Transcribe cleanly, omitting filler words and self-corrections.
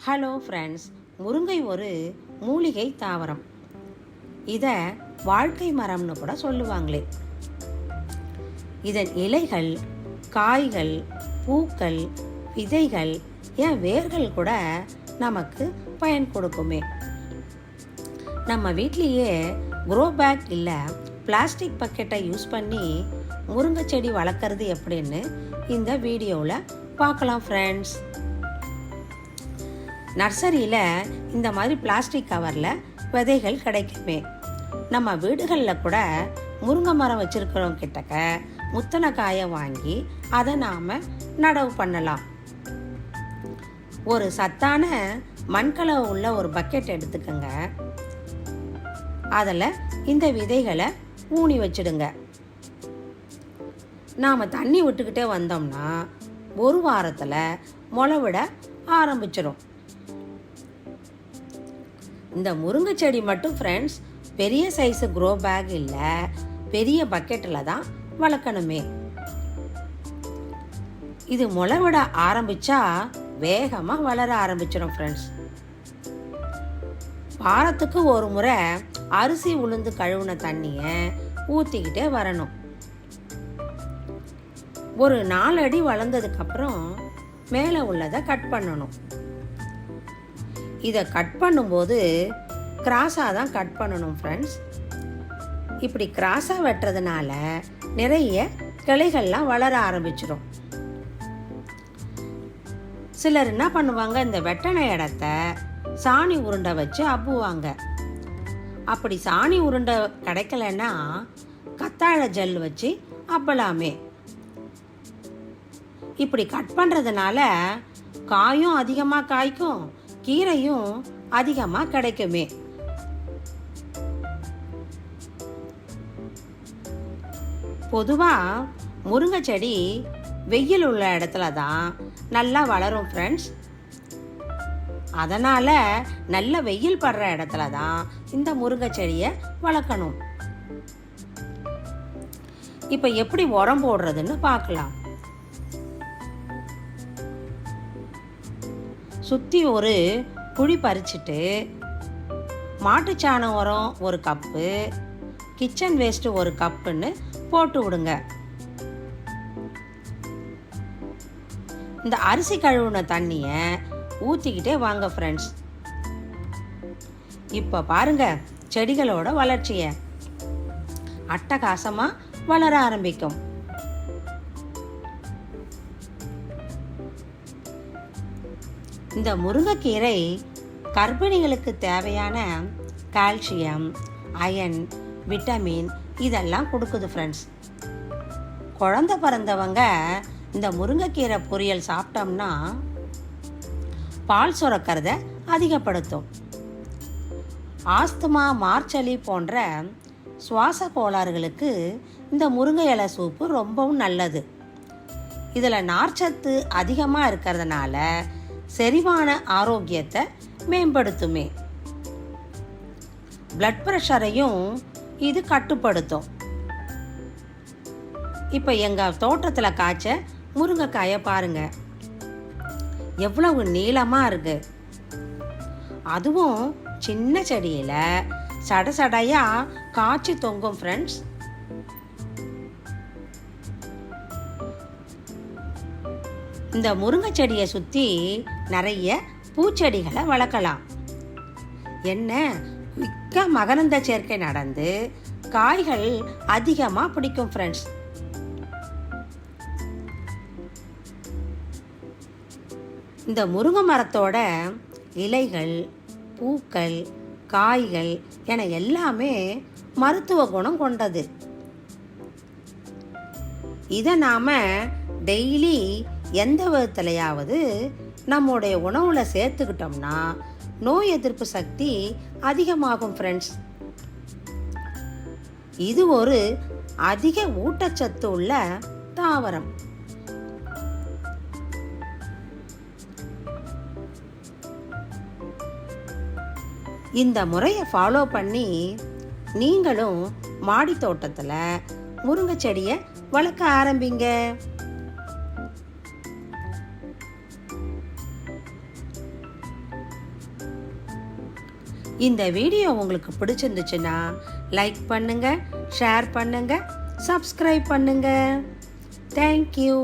Hello friends, முருங்கை ஒரு மூலிகை தாவரம். இதை வாழ்க்கை மரம்னு கூட சொல்லுவாங்களே. இதன் இலைகள், காய்கள், பூக்கள், விதைகள், ஏன் வேர்கள் கூட நமக்கு பயன் கொடுக்குமே. நம்ம வீட்லேயே க்ரோ பேக் இல்லை பிளாஸ்டிக் பக்கெட்டை யூஸ் பண்ணி முருங்கை செடி வளர்க்குறது எப்படின்னு இந்த வீடியோவில் பார்க்கலாம் ஃப்ரெண்ட்ஸ். நர்சரியில் இந்த மாதிரி பிளாஸ்டிக் கவரில் விதைகள் கிடைக்குமே. நம்ம வீடுகளில் கூட முருங்கை மரம் வச்சுருக்கிறவங்க கிட்டக்க முத்தனை காயை வாங்கி அதை நாம் நடவு பண்ணலாம். ஒரு சத்தான மண்கலவை உள்ள ஒரு பக்கெட் எடுத்துக்கோங்க. அதில் இந்த விதைகளை ஊனி வச்சிடுங்க. நாம் தண்ணி விட்டுக்கிட்டே வந்தோம்னா ஒரு வாரத்தில் முளைவிட ஆரம்பிச்சிடும். இந்த முருங்கை செடி மட்டும் ஃப்ரெண்ட்ஸ் பெரிய சைஸு க்ரோ பேக் இல்லை, பெரிய பக்கெட்டில் தான் வளர்க்கணுமே. இது முளைவிட ஆரம்பித்தா வேகமாக வளர ஆரம்பிச்சிடும் ஃப்ரெண்ட்ஸ். வாரத்துக்கு ஒரு முறை அரிசி உளுந்து கழுவுன தண்ணியை ஊற்றிக்கிட்டே வரணும். ஒரு 4 அடி வளர்ந்ததுக்கப்புறம் மேலே உள்ளதை கட் பண்ணணும். இதை கட் பண்ணும்போது கிராஸாக தான் கட் பண்ணணும் ஃப்ரெண்ட்ஸ். இப்படி கிராஸாக வெட்டுறதுனால நிறைய கிளைகள்லாம் வளர ஆரம்பிச்சிடும். சிலர் என்ன பண்ணுவாங்க, இந்த வெட்டின இடத்த சாணி உருண்டை வச்சு அப்புவாங்க. அப்படி சாணி உருண்டை கிடைக்கலன்னா கத்தாழை ஜெல் வச்சு அப்பலாமே. இப்படி கட் பண்ணுறதுனால காயும் அதிகமாக காய்க்கும், கீரையும் அதிகமாக கிடைக்குமே. பொதுவாக முருங்கை செடி வெயில் உள்ள இடத்துல தான் நல்லா வளரும் ஃப்ரெண்ட்ஸ். அதனால் நல்ல வெயில் படுற இடத்துல தான் இந்த முருங்கை செடியை வளர்க்கணும். இப்போ எப்படி உரம் போடுறதுன்னு பார்க்கலாம். சுற்றி ஒரு குழி பறிச்சுட்டு மாட்டுச்சாணம் உரம் 1 கப்பு, கிச்சன் வேஸ்ட்டு 1 கப்புன்னு போட்டு விடுங்க. இந்த அரிசி கழுவுன தண்ணியை ஊற்றிக்கிட்டே வாங்க ஃப்ரெண்ட்ஸ். இப்போ பாருங்க செடிகளோட வளர்ச்சியை அட்டகாசமாக வளர ஆரம்பிக்கும். இந்த முருங்கைக்கீரை கர்ப்பிணிகளுக்கு தேவையான கால்சியம், அயன், விட்டமின் இதெல்லாம் கொடுக்குது ஃப்ரெண்ட்ஸ். குழந்தை பிறந்தவங்க இந்த முருங்கைக்கீரை பொரியல் சாப்பிட்டோம்னா பால் சுரக்கிறத அதிகப்படுத்தும். ஆஸ்துமா, மார்ச்சளி போன்ற சுவாச கோளாறுகளுக்கு இந்த முருங்கை இலை சூப்பு ரொம்பவும் நல்லது. இதில் நார்ச்சத்து அதிகமாக இருக்கிறதுனால செரிமான ஆரோக்கியத்தை மேம்படுத்துமே. பிளட் ப்ரெஷரையும் இது கட்டுப்படுத்தும். இப்போ எங்கள் தோட்டத்தில் காய்ச்ச முருங்கைக்காயை பாருங்க, எவ்வளவு நீளமாக இருக்கு. அதுவும் சின்ன செடியில் சடையாக காய்ச்சி தொங்கும் ஃப்ரெண்ட்ஸ். இந்த முருங்கை செடியை சுற்றி நிறைய பூச்செடிகளை வளர்க்கலாம். என்ன குயிக்காக மகரந்த சேர்க்கை நடந்து காய்கள் அதிகமாக பிடிக்கும் ஃப்ரெண்ட்ஸ். இந்த முருங்கை மரத்தோட இலைகள், பூக்கள், காய்கள் என எல்லாமே மருத்துவ குணம் கொண்டது. இதை நாம் டெய்லி எந்த விதத்துலையாவது நம்முடைய உணவில் சேர்த்துக்கிட்டோம்னா நோய் எதிர்ப்பு சக்தி அதிகமாகும் ஃப்ரெண்ட்ஸ். இது ஒரு அதிக ஊட்டச்சத்து உள்ள தாவரம். இந்த முறையை ஃபாலோ பண்ணி நீங்களும் மாடி தோட்டத்தில் முருங்கை செடியை வளர்க்க ஆரம்பிங்க. இந்த வீடியோ உங்களுக்கு பிடிச்சிருந்துச்சுன்னா லைக் பண்ணுங்க, ஷேர் பண்ணுங்க, சப்ஸ்கிரைப் பண்ணுங்க. தேங்க்யூ.